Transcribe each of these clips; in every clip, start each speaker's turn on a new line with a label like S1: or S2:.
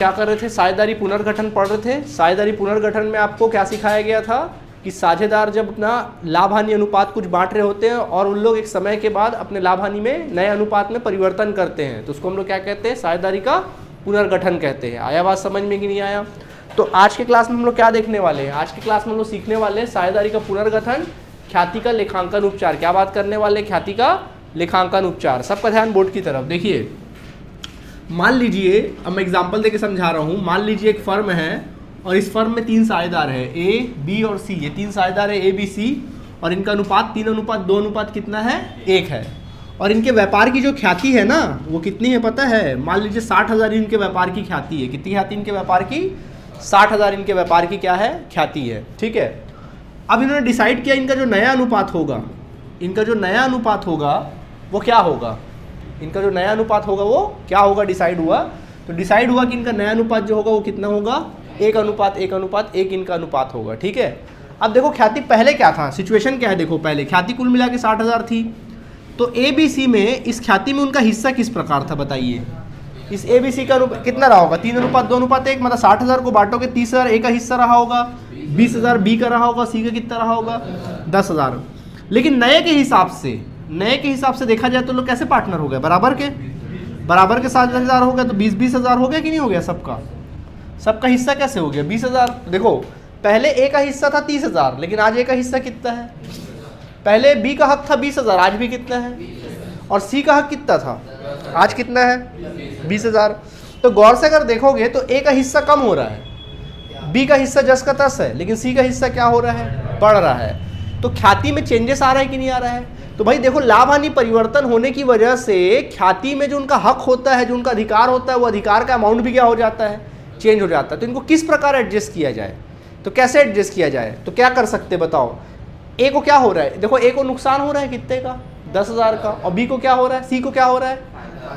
S1: क्या कर रहे थे, साझेदारी पुनर्गठन पढ़ रहे थे। साझेदारी पुनर्गठन में आपको क्या सिखाया गया था कि साझेदार जब अपना लाभ हानि अनुपात कुछ बांट रहे होते हैं और उन लोग एक समय के बाद अपने लाभ हानि में नए अनुपात में परिवर्तन करते हैं, तो उसको हम लोग क्या कहते हैं, साझेदारी का पुनर्गठन कहते हैं। आया बात समझ में कि नहीं आया? तो आज के क्लास में हम लोग क्या देखने वाले हैं, आज के क्लास में हम लोग सीखने वाले हैं साझेदारी का पुनर्गठन, ख्याति का लेखांकन उपचार। क्या बात करने वाले, ख्याति का लेखांकन उपचार। सबका ध्यान बोर्ड की तरफ। देखिए, मान लीजिए, अब मैं एग्जांपल देके समझा रहा हूँ। मान लीजिए एक फर्म है और इस फर्म में 3 साझेदार है, ए, बी और सी। ये 3 साझेदार है, ए, बी, सी, और इनका अनुपात 3:2 कितना है, 1 है। और इनके व्यापार की जो ख्याति है ना, वो कितनी है पता है? मान लीजिए 60,000 इनके व्यापार की ख्याति है। कितनी ख्याति इनके व्यापार की? 60,000 इनके व्यापार की क्या है, ख्याति है। ठीक है। अब इन्होंने डिसाइड किया इनका जो नया अनुपात होगा, इनका जो नया अनुपात होगा वो क्या होगा, इनका जो नया अनुपात होगा वो क्या होगा, डिसाइड हुआ। तो डिसाइड हुआ कि इनका नया अनुपात जो होगा वो कितना होगा, 1:1:1 इनका अनुपात होगा। ठीक है। अब देखो ख्याति पहले क्या था, सिचुएशन क्या है, देखो पहले ख्याति कुल मिला के 60,000 थी। तो ए बी सी में इस ख्याति में उनका हिस्सा किस प्रकार था बताइए? इस ए बी सी का कितना रहा होगा, 3:2:1, मतलब 60,000 को बांटोगे 30,000 ए का हिस्सा रहा होगा, 20,000 बी का रहा होगा, सी का कितना रहा होगा, 10,000। लेकिन नए के हिसाब से देखा जाए तो लोग कैसे पार्टनर हो गए, बराबर के 7,000 हो गया, तो 20,000 हो गया कि नहीं हो गया? सबका हिस्सा कैसे हो गया 20,000? देखो पहले ए का हिस्सा था 30,000, लेकिन आज ए का हिस्सा कितना है? पहले बी का हक था 20,000, आज भी कितना है? और सी का हक कितना था, आज कितना है, 20,000। तो गौर से अगर देखोगे तो ए का हिस्सा कम हो रहा है, बी का हिस्सा जस का तस है, लेकिन सी का हिस्सा क्या हो रहा है, बढ़ रहा है। तो ख्याति में चेंजेस आ रहा है कि नहीं आ रहा है? तो भाई देखो, लाभ हानि परिवर्तन होने की वजह से ख्याति में जो उनका हक होता है, जो उनका अधिकार होता है, वो अधिकार का अमाउंट भी क्या हो जाता है, चेंज हो जाता है। तो इनको किस प्रकार एडजस्ट किया जाए, तो कैसे एडजस्ट किया जाए, तो क्या कर सकते बताओ? ए को क्या हो रहा है, देखो ए को नुकसान हो रहा है कितने का, 10,000 का, और बी को क्या हो रहा है, सी को क्या हो रहा है,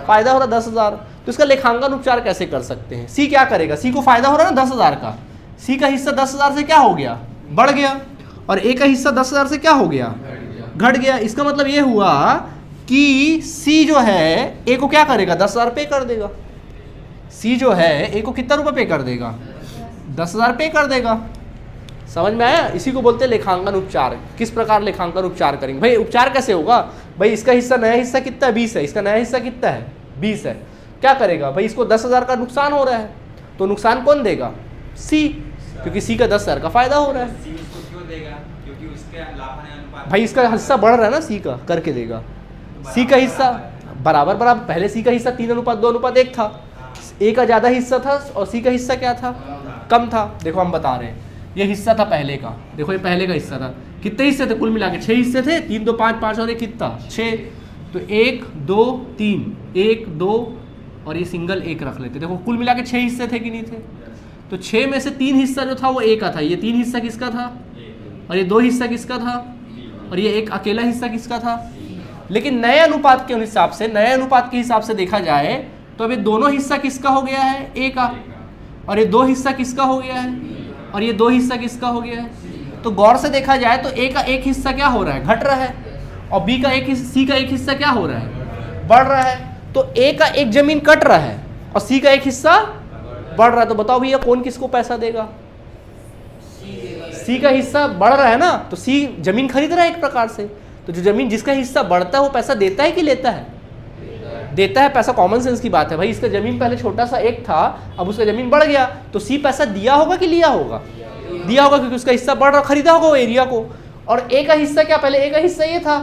S1: फायदा हो रहा है 10,000। तो इसका लेखांकन उपचार कैसे कर सकते हैं? सी क्या करेगा, सी को फायदा हो रहा है ना 10,000 का, सी का हिस्सा 10,000 से क्या हो गया, बढ़ गया, और ए का हिस्सा 10,000 से क्या हो गया, घट गया। इसका मतलब ये हुआ कि सी जो है ए को क्या करेगा, 10,000 पे कर देगा। सी जो है ए को कितना रुपए पे कर देगा, 10,000 पे कर देगा। समझ में आया? इसी को बोलते हैं लेखांकन उपचार। किस प्रकार लेखांकन उपचार करेंगे भाई? उपचार कैसे होगा भाई? इसका हिस्सा, नया हिस्सा कितना है, 20 है, इसका नया हिस्सा कितना है, 20 है। क्या करेगा भाई, इसको 10,000 का नुकसान हो रहा है, तो नुकसान कौन देगा, सी, क्योंकि सी का 10,000 का फायदा हो रहा है। भाई इसका हिस्सा बढ़ रहा है ना, सी का करके देगा। सी का हिस्सा बराबर, पहले सी का हिस्सा 3:2:1 था, ए का ज्यादा हिस्सा था और सी का हिस्सा क्या था, कम था। देखो हम बता रहे हैं, ये हिस्सा था पहले का, देखो ये पहले का हिस्सा था। कितने हिस्से थे कुल मिला के? 6 हिस्से थे, 3 2 5 5 और एक कितना, 6। तो 1 2 3, 1 2 और ये सिंगल 1 रख लेते। देखो कुल मिला के 6 हिस्से थे कि नहीं थे? तो 6 में से 3 हिस्सा जो था वो ए का था, ये 3 हिस्सा किसका था, और ये 2 हिस्सा किसका था, और ये एक अकेला हिस्सा किसका था। लेकिन नए अनुपात के हिसाब से, नए अनुपात के हिसाब से देखा जाए तो अभी दोनों हिस्सा किसका हो गया है, ए का, और ये 2 हिस्सा किसका हो गया है, और ये 2 हिस्सा किसका हो गया है। तो गौर से देखा जाए तो ए का एक हिस्सा क्या हो रहा है, घट रहा है, और बी का एक हिस्सा, सी का एक हिस्सा क्या हो रहा है, बढ़ रहा है। तो ए का एक जमीन कट रहा है और सी का एक हिस्सा बढ़ रहा है। तो बताओ भैया कौन किसको पैसा देगा? सी का हिस्सा बढ़ रहा है ना, तो सी जमीन खरीद रहा है एक प्रकार से। तो जो जमीन, जिसका हिस्सा बढ़ता है वो पैसा देता है कि लेता है, देता है पैसा। कॉमन सेंस की बात है भाई, इसका जमीन पहले छोटा सा 1 था, अब उसका जमीन बढ़ गया, तो सी पैसा दिया होगा कि लिया होगा, दिया होगा, क्योंकि उसका हिस्सा बढ़ रहा, खरीदा होगा वो एरिया को। और ए का हिस्सा क्या, पहले ए का हिस्सा ये था,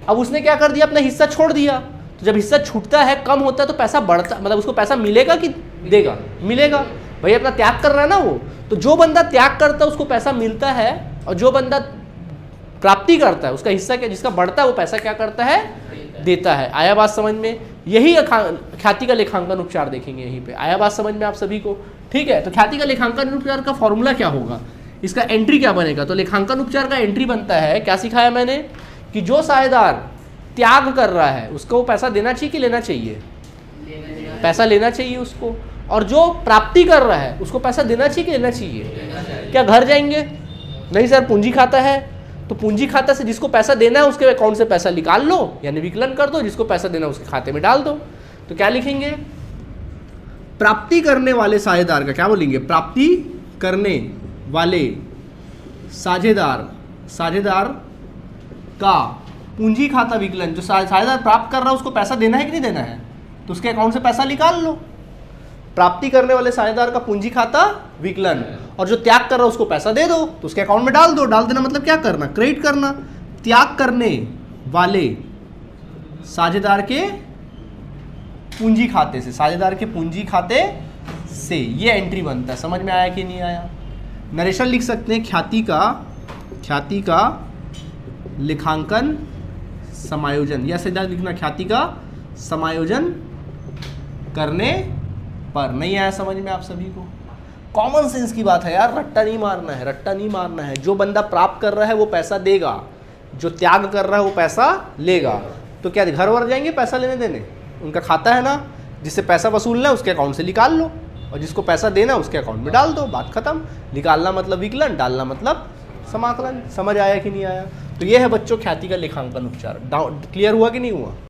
S1: अब उसने क्या कर दिया, अपना हिस्सा छोड़ दिया। तो जब हिस्सा छूटता है, कम होता है, तो पैसा बढ़ता, मतलब उसको पैसा मिलेगा कि देगा, मिलेगा। भाई अपना त्याग कर रहा है ना वो, तो जो बंदा त्याग करता है उसको पैसा मिलता है, और जो बंदा प्राप्ति करता है उसका हिस्सा क्या, जिसका बढ़ता है वो पैसा क्या करता है, देता है। आया बात समझ में? यही ख्याति का लेखांकन उपचार देखेंगे यहीं पे। आया बात समझ में आप सभी को? ठीक है। तो ख्याति का लेखांकन उपचार का फॉर्मूला क्या होगा, इसका एंट्री क्या बनेगा? तो लेखांकन उपचार का एंट्री बनता है, क्या सिखाया मैंने, कि जो साझेदार त्याग कर रहा है उसको वो पैसा देना चाहिए कि लेना चाहिए, पैसा लेना चाहिए उसको। और जो प्राप्ति कर रहा है उसको पैसा देना चाहिए कि लेना चाहिए? क्या घर जाएंगे? नहीं सर, पूंजी खाता है, तो पूंजी खाता से जिसको पैसा देना है उसके अकाउंट से पैसा निकाल लो, यानी विकलन कर दो, जिसको पैसा देना है उसके खाते में डाल दो। तो क्या लिखेंगे, प्राप्ति करने वाले साझेदार का क्या बोलेंगे, प्राप्ति करने वाले साझेदार का पूंजी खाता विकलन, जो साझेदार प्राप्त कर रहा है उसको पैसा देना है कि नहीं देना है, तो उसके अकाउंट से पैसा निकाल लो। प्राप्ति करने वाले साझेदार का पूंजी खाता विकलन, और जो त्याग कर रहा है उसको पैसा दे दो, तो उसके अकाउंट में डाल दो। डाल देना मतलब क्या करना, क्रेडिट करना। त्याग करने वाले साझेदार के पूंजी खाते से, साझेदार के पूंजी खाते से ये एंट्री बनता है। समझ में आया कि नहीं आया? नरेशन लिख सकते हैं, ख्याति का लेखांकन समायोजन, या सीधा लिखना ख्याति का समायोजन करने पर। नहीं आया समझ में आप सभी को? कॉमन सेंस की बात है यार, रट्टा नहीं मारना है, रट्टा नहीं मारना है। जो बंदा प्राप्त कर रहा है वो पैसा देगा, जो त्याग कर रहा है वो पैसा लेगा। तो क्या घर वर जाएंगे पैसा लेने देने? उनका खाता है ना, जिससे पैसा वसूलना है उसके अकाउंट से निकाल लो, और जिसको पैसा देना है उसके अकाउंट में डाल दो, बात खत्म। निकालना मतलब विकलन, डालना मतलब समाकलन। समझ आया कि नहीं आया? तो ये है बच्चों ख्याति का लेखांकन उपचार। क्लियर हुआ कि नहीं हुआ?